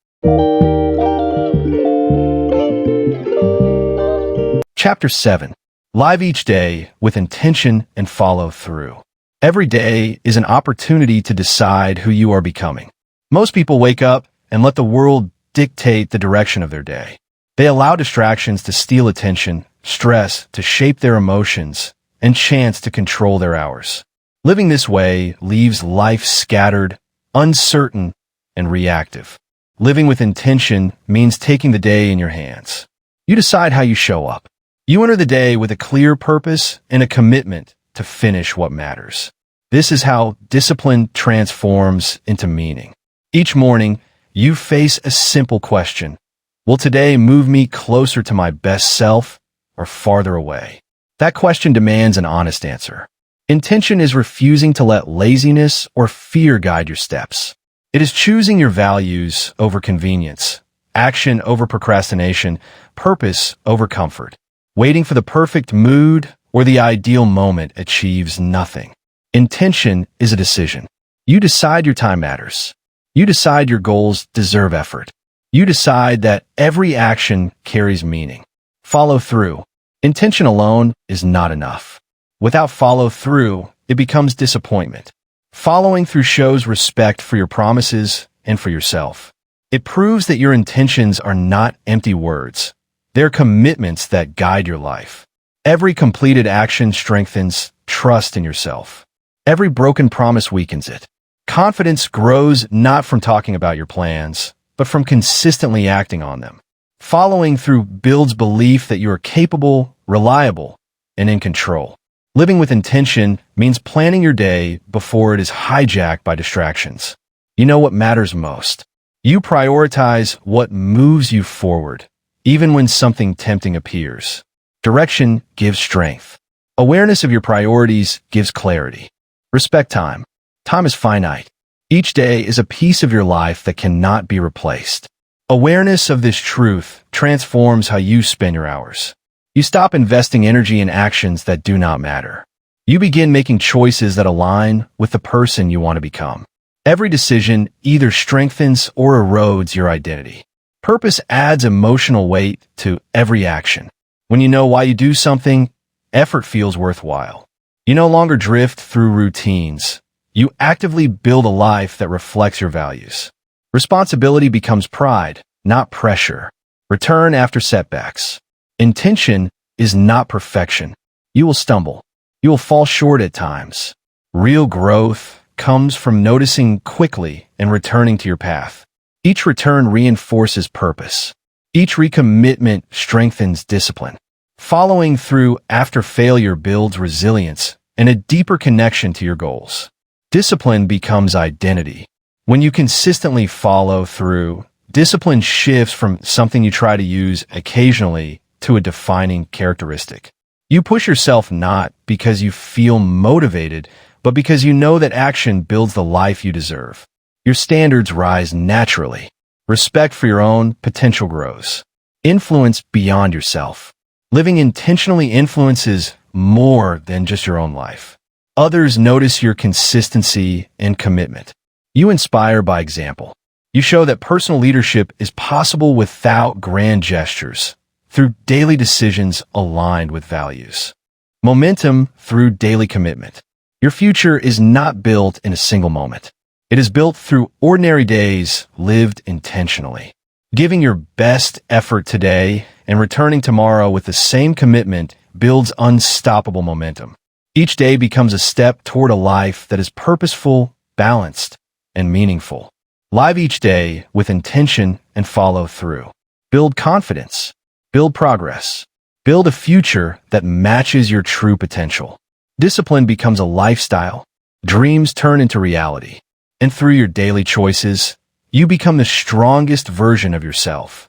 Chapter 7. Live each day with intention and follow through. Every day is an opportunity to decide who you are becoming. Most people wake up and let the world dictate the direction of their day. They allow distractions to steal attention, stress to shape their emotions, and chance to control their hours. Living this way leaves life scattered, uncertain, and reactive. Living with intention means taking the day in your hands. You decide how you show up. You enter the day with a clear purpose and a commitment to finish what matters. This is how discipline transforms into meaning. Each morning, you face a simple question. Will today move me closer to my best self or farther away? That question demands an honest answer. Intention is refusing to let laziness or fear guide your steps. It is choosing your values over convenience, action over procrastination, purpose over comfort. Waiting for the perfect mood or the ideal moment achieves nothing. Intention is a decision. You decide your time matters. You decide your goals deserve effort. You decide that every action carries meaning. Follow through. Intention alone is not enough. Without follow through, it becomes disappointment. Following through shows respect for your promises and for yourself. It proves that your intentions are not empty words. They're commitments that guide your life. Every completed action strengthens trust in yourself. Every broken promise weakens it. Confidence grows not from talking about your plans, but from consistently acting on them. Following through builds belief that you are capable, reliable, and in control. Living with intention means planning your day before it is hijacked by distractions. You know what matters most. You prioritize what moves you forward, even when something tempting appears. Direction gives strength. Awareness of your priorities gives clarity. Respect time. Time is finite. Each day is a piece of your life that cannot be replaced. Awareness of this truth transforms how you spend your hours. You stop investing energy in actions that do not matter. You begin making choices that align with the person you want to become. Every decision either strengthens or erodes your identity. Purpose adds emotional weight to every action. When you know why you do something, effort feels worthwhile. You no longer drift through routines. You actively build a life that reflects your values. Responsibility becomes pride, not pressure. Return after setbacks. Intention is not perfection. You will stumble. You will fall short at times. Real growth comes from noticing quickly and returning to your path. Each return reinforces purpose. Each recommitment strengthens discipline. Following through after failure builds resilience and a deeper connection to your goals. Discipline becomes identity. When you consistently follow through, discipline shifts from something you try to use occasionally to a defining characteristic. You push yourself not because you feel motivated, but because you know that action builds the life you deserve. Your standards rise naturally. Respect for your own potential grows. Influence beyond yourself. Living intentionally influences more than just your own life. Others notice your consistency and commitment. You inspire by example. You show that personal leadership is possible without grand gestures, through daily decisions aligned with values. Momentum through daily commitment. Your future is not built in a single moment. It is built through ordinary days lived intentionally. Giving your best effort today and returning tomorrow with the same commitment builds unstoppable momentum. Each day becomes a step toward a life that is purposeful, balanced, and meaningful. Live each day with intention and follow through. Build confidence. Build progress. Build a future that matches your true potential. Discipline becomes a lifestyle. Dreams turn into reality. And through your daily choices, you become the strongest version of yourself.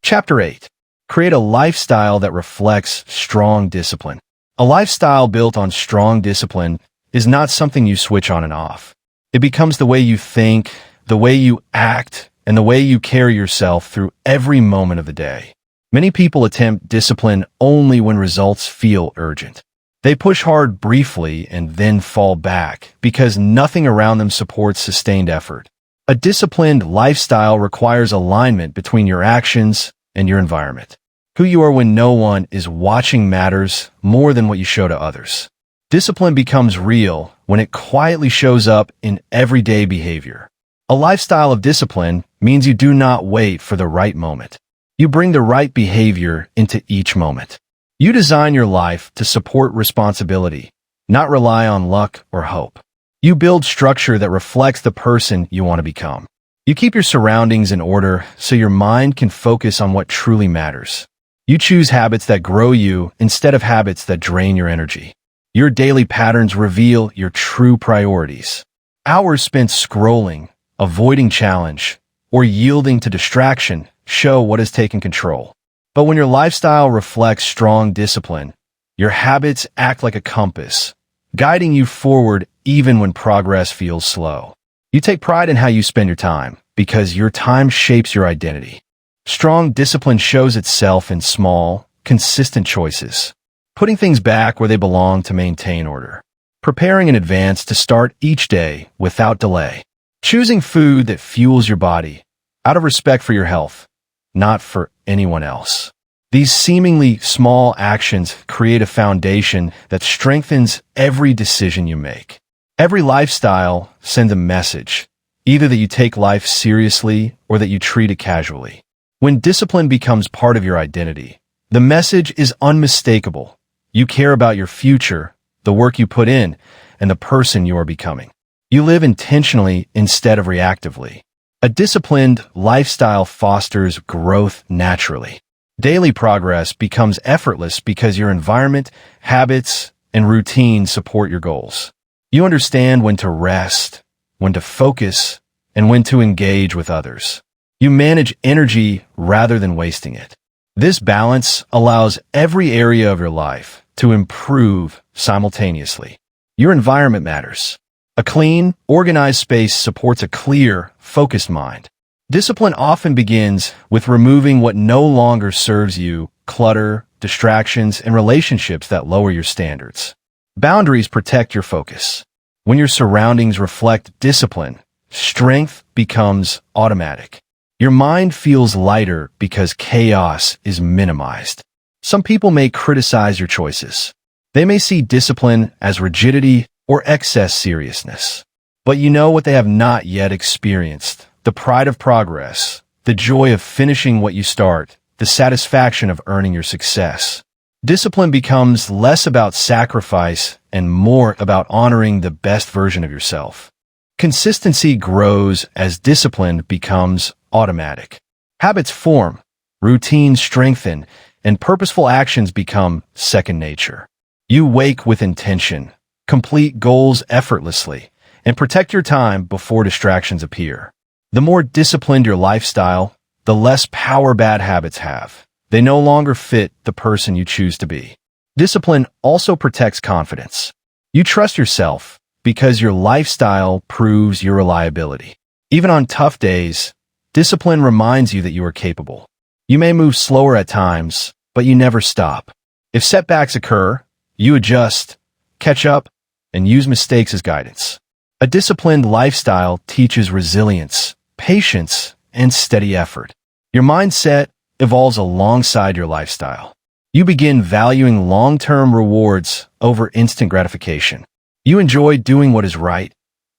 Chapter 8. Create a lifestyle that reflects strong discipline. A lifestyle built on strong discipline is not something you switch on and off. It becomes the way you think, the way you act, and the way you carry yourself through every moment of the day. Many people attempt discipline only when results feel urgent. They push hard briefly and then fall back because nothing around them supports sustained effort. A disciplined lifestyle requires alignment between your actions and your environment. Who you are when no one is watching matters more than what you show to others. Discipline becomes real when it quietly shows up in everyday behavior. A lifestyle of discipline means you do not wait for the right moment. You bring the right behavior into each moment. You design your life to support responsibility, not rely on luck or hope. You build structure that reflects the person you want to become. You keep your surroundings in order so your mind can focus on what truly matters. You choose habits that grow you instead of habits that drain your energy. Your daily patterns reveal your true priorities. Hours spent scrolling, avoiding challenge, or yielding to distraction show what has taken control. But when your lifestyle reflects strong discipline, your habits act like a compass, guiding you forward even when progress feels slow. You take pride in how you spend your time because your time shapes your identity. Strong discipline shows itself in small, consistent choices. Putting things back where they belong to maintain order. Preparing in advance to start each day without delay. Choosing food that fuels your body out of respect for your health, not for anyone else. These seemingly small actions create a foundation that strengthens every decision you make. Every lifestyle sends a message, either that you take life seriously or that you treat it casually. When discipline becomes part of your identity, the message is unmistakable. You care about your future, the work you put in, and the person you are becoming. You live intentionally instead of reactively. A disciplined lifestyle fosters growth naturally. Daily progress becomes effortless because your environment, habits, and routine support your goals. You understand when to rest, when to focus, and when to engage with others. You manage energy rather than wasting it. This balance allows every area of your life to improve simultaneously. Your environment matters. A clean, organized space supports a clear, focused mind. Discipline often begins with removing what no longer serves you, clutter, distractions, and relationships that lower your standards. Boundaries protect your focus. When your surroundings reflect discipline, strength becomes automatic. Your mind feels lighter because chaos is minimized. Some people may criticize your choices. They may see discipline as rigidity or excess seriousness. But you know what they have not yet experienced: the pride of progress, the joy of finishing what you start, the satisfaction of earning your success. Discipline becomes less about sacrifice and more about honoring the best version of yourself. Consistency grows as discipline becomes automatic. Habits form, routines strengthen, and purposeful actions become second nature. You wake with intention, complete goals effortlessly, and protect your time before distractions appear. The more disciplined your lifestyle, the less power bad habits have. They no longer fit the person you choose to be. Discipline also protects confidence. You trust yourself because your lifestyle proves your reliability. Even on tough days, discipline reminds you that you are capable. You may move slower at times, but you never stop. If setbacks occur, you adjust, catch up, and use mistakes as guidance. A disciplined lifestyle teaches resilience, patience, and steady effort. Your mindset evolves alongside your lifestyle. You begin valuing long-term rewards over instant gratification. You enjoy doing what is right,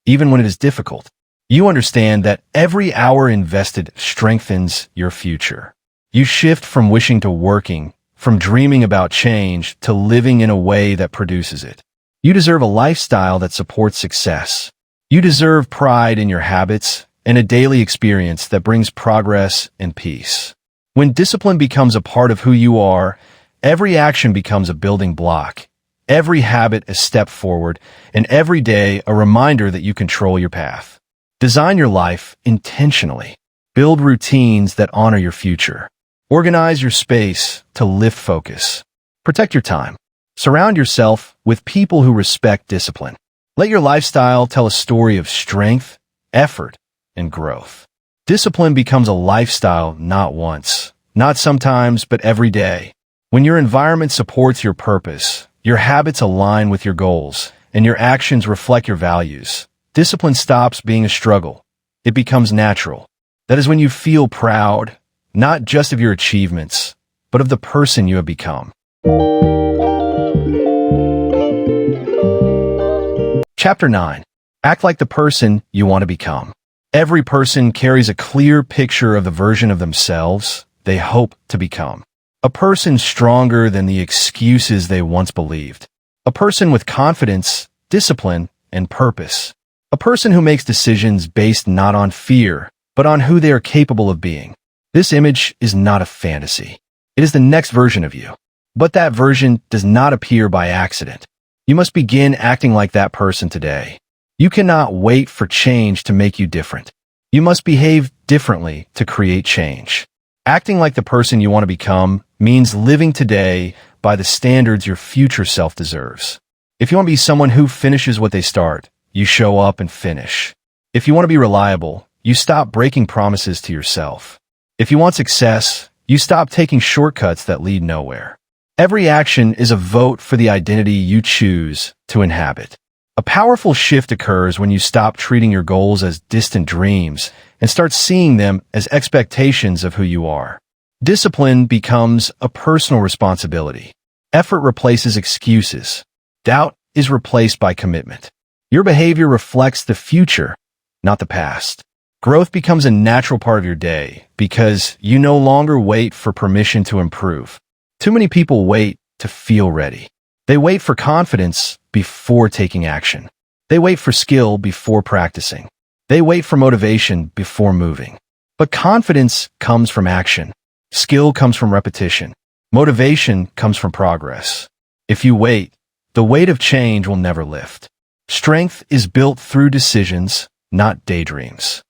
even when it is difficult. You understand that every hour invested strengthens your future. You shift from wishing to working, from dreaming about change to living in a way that produces it. You deserve a lifestyle that supports success. You deserve pride in your habits and a daily experience that brings progress and peace. When discipline becomes a part of who you are, every action becomes a building block, every habit a step forward, and every day a reminder that you control your path. Design your life intentionally. Build routines that honor your future. Organize your space to lift focus. Protect your time. Surround yourself with people who respect discipline. Let your lifestyle tell a story of strength, effort, and growth. Discipline becomes a lifestyle not once, not sometimes, but every day. When your environment supports your purpose, your habits align with your goals, and your actions reflect your values, discipline stops being a struggle. It becomes natural. That is when you feel proud, not just of your achievements, but of the person you have become. Chapter 9. Act like the person you want to become. Every person carries a clear picture of the version of themselves they hope to become. A person stronger than the excuses they once believed. A person with confidence, discipline, and purpose. A person who makes decisions based not on fear, but on who they are capable of being. This image is not a fantasy. It is the next version of you. But that version does not appear by accident. You must begin acting like that person today. You cannot wait for change to make you different. You must behave differently to create change. Acting like the person you want to become means living today by the standards your future self deserves. If you want to be someone who finishes what they start, you show up and finish. If you want to be reliable, you stop breaking promises to yourself. If you want success, you stop taking shortcuts that lead nowhere. Every action is a vote for the identity you choose to inhabit. A powerful shift occurs when you stop treating your goals as distant dreams and start seeing them as expectations of who you are. Discipline becomes a personal responsibility. Effort replaces excuses. Doubt is replaced by commitment. Your behavior reflects the future, not the past. Growth becomes a natural part of your day because you no longer wait for permission to improve. Too many people wait to feel ready. They wait for confidence before taking action. They wait for skill before practicing. They wait for motivation before moving. But confidence comes from action. Skill comes from repetition. Motivation comes from progress. If you wait, the weight of change will never lift. Strength is built through decisions, not daydreams.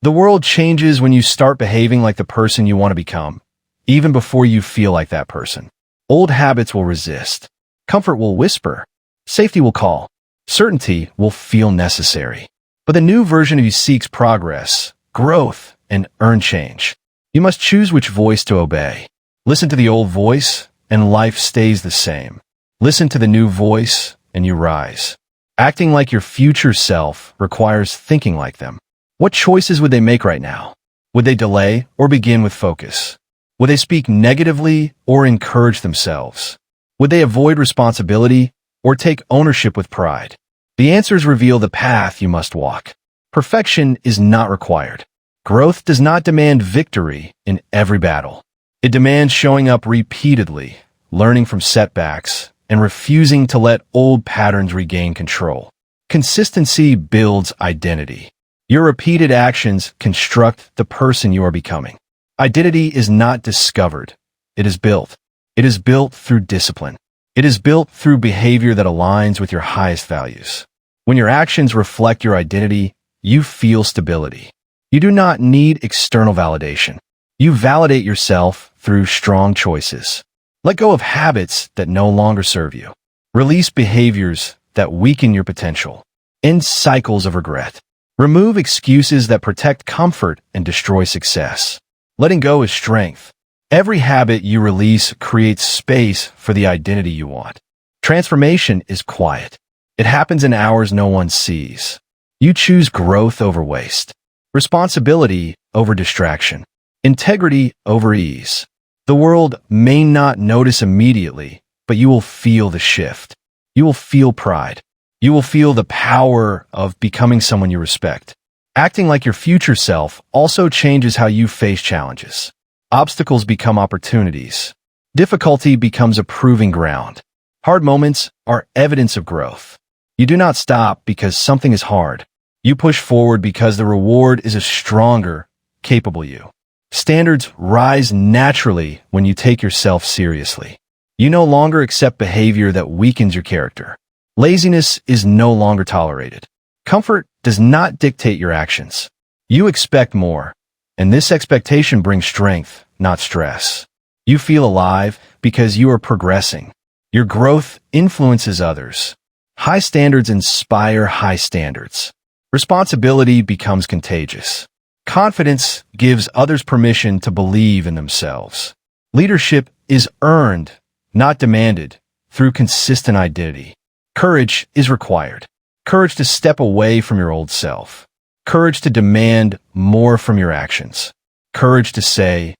The world changes when you start behaving like the person you want to become, even before you feel like that person. Old habits will resist. Comfort will whisper. Safety will call. Certainty will feel necessary. But the new version of you seeks progress, growth, and earn change. You must choose which voice to obey. Listen to the old voice, and life stays the same. Listen to the new voice, and you rise. Acting like your future self requires thinking like them. What choices would they make right now? Would they delay or begin with focus? Would they speak negatively or encourage themselves? Would they avoid responsibility or take ownership with pride? The answers reveal the path you must walk. Perfection is not required. Growth does not demand victory in every battle. It demands showing up repeatedly, learning from setbacks, and refusing to let old patterns regain control. Consistency builds identity. Your repeated actions construct the person you are becoming. Identity is not discovered. It is built. It is built through discipline. It is built through behavior that aligns with your highest values. When your actions reflect your identity, you feel stability. You do not need external validation. You validate yourself through strong choices. Let go of habits that no longer serve you. Release behaviors that weaken your potential. End cycles of regret. Remove excuses that protect comfort and destroy success. Letting go is strength. Every habit you release creates space for the identity you want. Transformation is quiet. It happens in hours no one sees. You choose growth over waste, responsibility over distraction, integrity over ease. The world may not notice immediately, but you will feel the shift. You will feel pride. You will feel the power of becoming someone you respect. Acting like your future self also changes how you face challenges. Obstacles become opportunities. Difficulty becomes a proving ground. Hard moments are evidence of growth. You do not stop because something is hard. You push forward because the reward is a stronger, capable you. Standards rise naturally when you take yourself seriously. You no longer accept behavior that weakens your character. Laziness is no longer tolerated. Comfort does not dictate your actions. You expect more, and this expectation brings strength, not stress. You feel alive because you are progressing. Your growth influences others. High standards inspire high standards. Responsibility becomes contagious. Confidence gives others permission to believe in themselves. Leadership is earned, not demanded, through consistent identity. Courage is required. Courage to step away from your old self. Courage to demand more from your actions. Courage to say,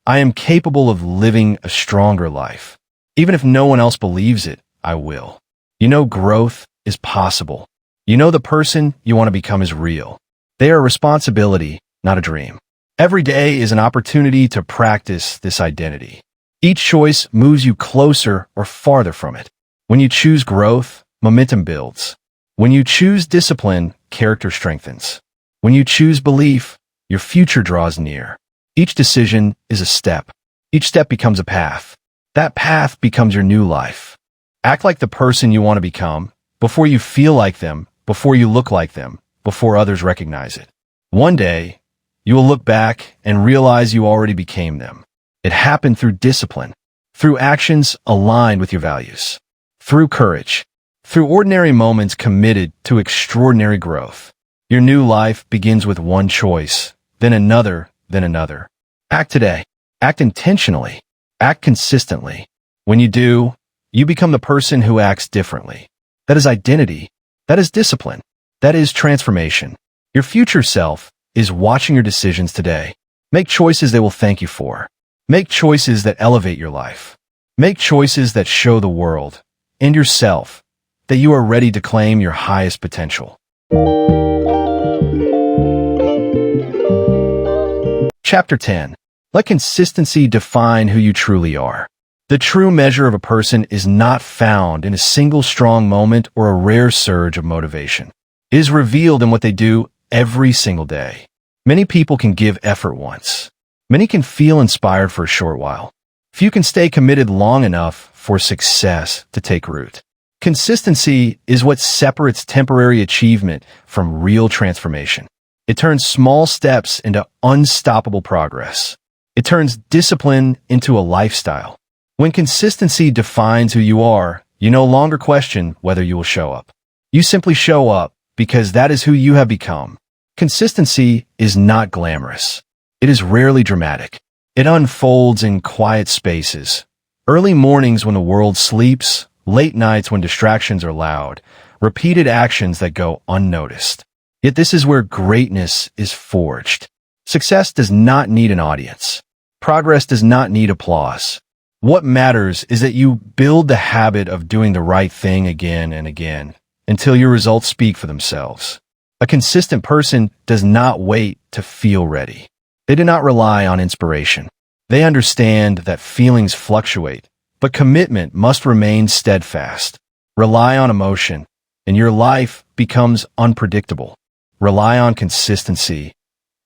I am capable of living a stronger life. Even if no one else believes it, I will. You know growth is possible. You know the person you want to become is real. They are a responsibility, not a dream. Every day is an opportunity to practice this identity. Each choice moves you closer or farther from it. When you choose growth, momentum builds. When you choose discipline, character strengthens. When you choose belief, your future draws near. Each decision is a step. Each step becomes a path. That path becomes your new life. Act like the person you want to become, before you feel like them, before you look like them, before others recognize it. One day, you will look back and realize you already became them. It happened through discipline, through actions aligned with your values, through courage, through ordinary moments committed to extraordinary growth. Your new life begins with one choice, then another, then another. Act today. Act intentionally. Act consistently. When you do, you become the person who acts differently. That is identity. That is discipline. That is transformation. Your future self is watching your decisions today. Make choices they will thank you for. Make choices that elevate your life. Make choices that show the world and yourself that you are ready to claim your highest potential. Chapter 10. Let consistency define who you truly are. The true measure of a person is not found in a single strong moment or a rare surge of motivation. It is revealed in what they do every single day. Many people can give effort once. Many can feel inspired for a short while. Few can stay committed long enough for success to take root. Consistency is what separates temporary achievement from real transformation. It turns small steps into unstoppable progress. It turns discipline into a lifestyle. When consistency defines who you are, you no longer question whether you will show up. You simply show up because that is who you have become. Consistency is not glamorous. It is rarely dramatic. It unfolds in quiet spaces. Early mornings when the world sleeps, late nights when distractions are loud, repeated actions that go unnoticed. Yet this is where greatness is forged. Success does not need an audience. Progress does not need applause. What matters is that you build the habit of doing the right thing again and again until your results speak for themselves. A consistent person does not wait to feel ready. They do not rely on inspiration. They understand that feelings fluctuate, but commitment must remain steadfast. Rely on emotion, and your life becomes unpredictable. Rely on consistency,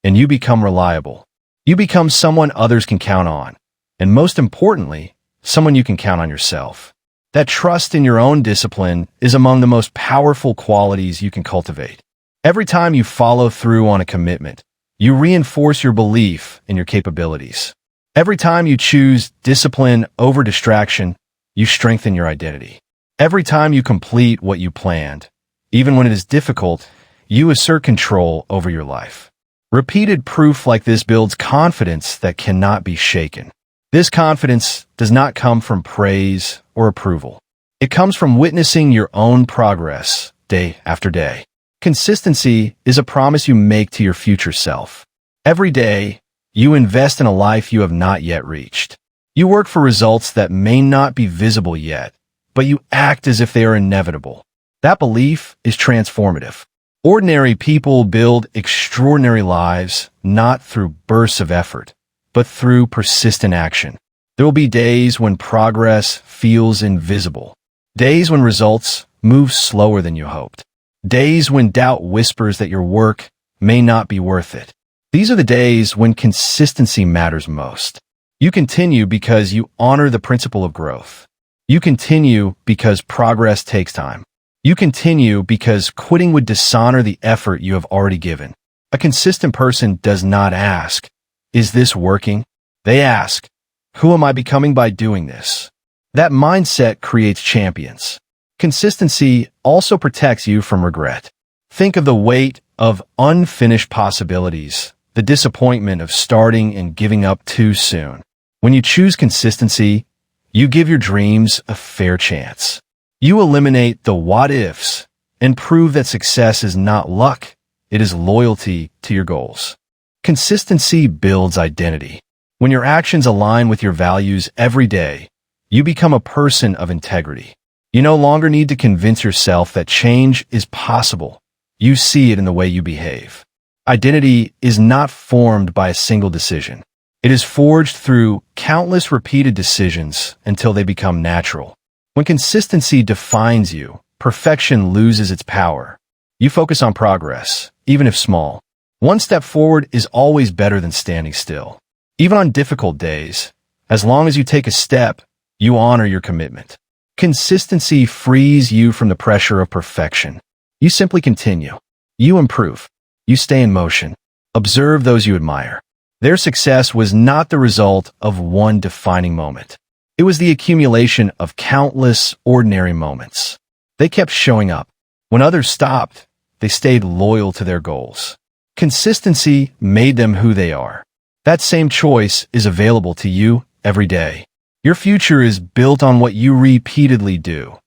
and you become reliable. You become someone others can count on. And most importantly, someone you can count on yourself. That trust in your own discipline is among the most powerful qualities you can cultivate. Every time you follow through on a commitment, you reinforce your belief in your capabilities. Every time you choose discipline over distraction, you strengthen your identity. Every time you complete what you planned, even when it is difficult, you assert control over your life. Repeated proof like this builds confidence that cannot be shaken. This confidence does not come from praise or approval. It comes from witnessing your own progress day after day. Consistency is a promise you make to your future self. Every day, you invest in a life you have not yet reached. You work for results that may not be visible yet, but you act as if they are inevitable. That belief is transformative. Ordinary people build extraordinary lives not through bursts of effort, but through persistent action. There will be days when progress feels invisible. Days when results move slower than you hoped. Days when doubt whispers that your work may not be worth it. These are the days when consistency matters most. You continue because you honor the principle of growth. You continue because progress takes time. You continue because quitting would dishonor the effort you have already given. A consistent person does not ask, "Is this working?" They ask, "Who am I becoming by doing this?" That mindset creates champions. Consistency also protects you from regret. Think of the weight of unfinished possibilities, the disappointment of starting and giving up too soon. When you choose consistency, you give your dreams a fair chance. You eliminate the what-ifs and prove that success is not luck, it is loyalty to your goals. Consistency builds identity. When your actions align with your values every day, you become a person of integrity. You no longer need to convince yourself that change is possible. You see it in the way you behave. Identity is not formed by a single decision. It is forged through countless repeated decisions until they become natural. When consistency defines you, perfection loses its power. You focus on progress, even if small. One step forward is always better than standing still. Even on difficult days, as long as you take a step, you honor your commitment. Consistency frees you from the pressure of perfection. You simply continue. You improve. You stay in motion. Observe those you admire. Their success was not the result of one defining moment. It was the accumulation of countless ordinary moments. They kept showing up. When others stopped, they stayed loyal to their goals. Consistency made them who they are. That same choice is available to you every day. Your future is built on what you repeatedly do,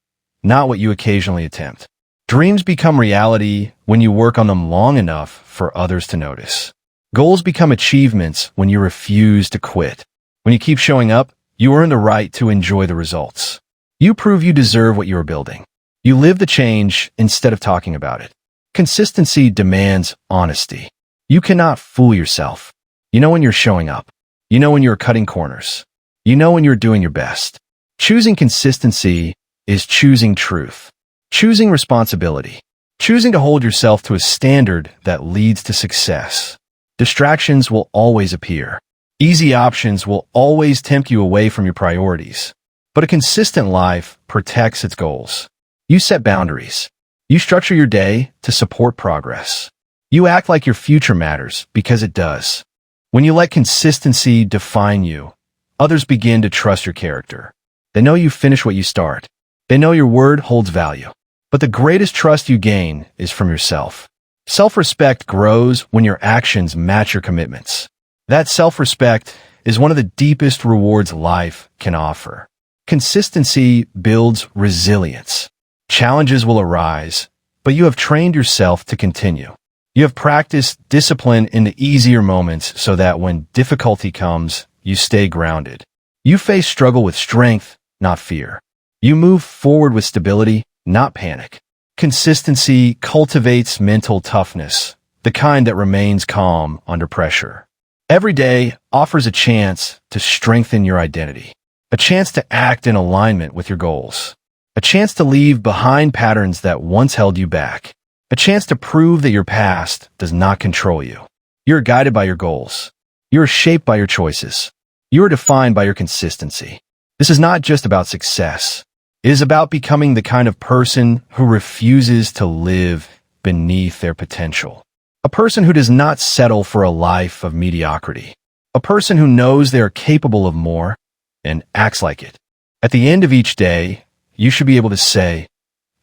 not what you occasionally attempt. Dreams become reality when you work on them long enough for others to notice. Goals become achievements when you refuse to quit. When you keep showing up, you earn the right to enjoy the results. You prove you deserve what you are building. You live the change instead of talking about it. Consistency demands honesty. You cannot fool yourself. You know when you're showing up. You know when you're cutting corners. You know when you're doing your best. Choosing consistency is choosing truth. Choosing responsibility. Choosing to hold yourself to a standard that leads to success. Distractions will always appear. Easy options will always tempt you away from your priorities. But a consistent life protects its goals. You set boundaries. You structure your day to support progress. You act like your future matters because it does. When you let consistency define you, others begin to trust your character. They know you finish what you start. They know your word holds value. But the greatest trust you gain is from yourself. Self-respect grows when your actions match your commitments. That self-respect is one of the deepest rewards life can offer. Consistency builds resilience. Challenges will arise, but you have trained yourself to continue. You have practiced discipline in the easier moments so that when difficulty comes, you stay grounded. You face struggle with strength, not fear. You move forward with stability, not panic. Consistency cultivates mental toughness, the kind that remains calm under pressure. Every day offers a chance to strengthen your identity, a chance to act in alignment with your goals, a chance to leave behind patterns that once held you back, a chance to prove that your past does not control you. You're guided by your goals. You are shaped by your choices. You are defined by your consistency. This is not just about success. It is about becoming the kind of person who refuses to live beneath their potential. A person who does not settle for a life of mediocrity. A person who knows they are capable of more and acts like it. At the end of each day, you should be able to say,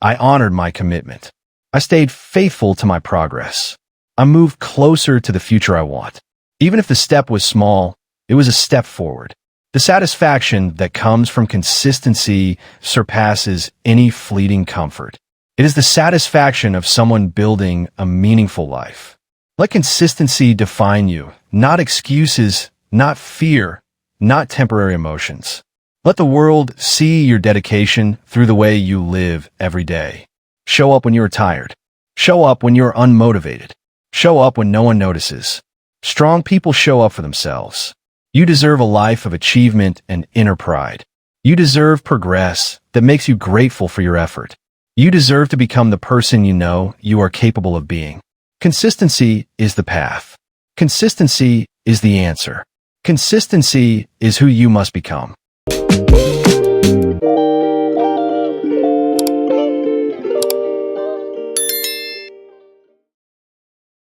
"I honored my commitment. I stayed faithful to my progress. I moved closer to the future I want." Even if the step was small, it was a step forward. The satisfaction that comes from consistency surpasses any fleeting comfort. It is the satisfaction of someone building a meaningful life. Let consistency define you, not excuses, not fear, not temporary emotions. Let the world see your dedication through the way you live every day. Show up when you are tired. Show up when you are unmotivated. Show up when no one notices. Strong people show up for themselves. You deserve a life of achievement and inner pride. You deserve progress that makes you grateful for your effort. You deserve to become the person you know you are capable of being. Consistency is the path. Consistency is the answer. Consistency is who you must become.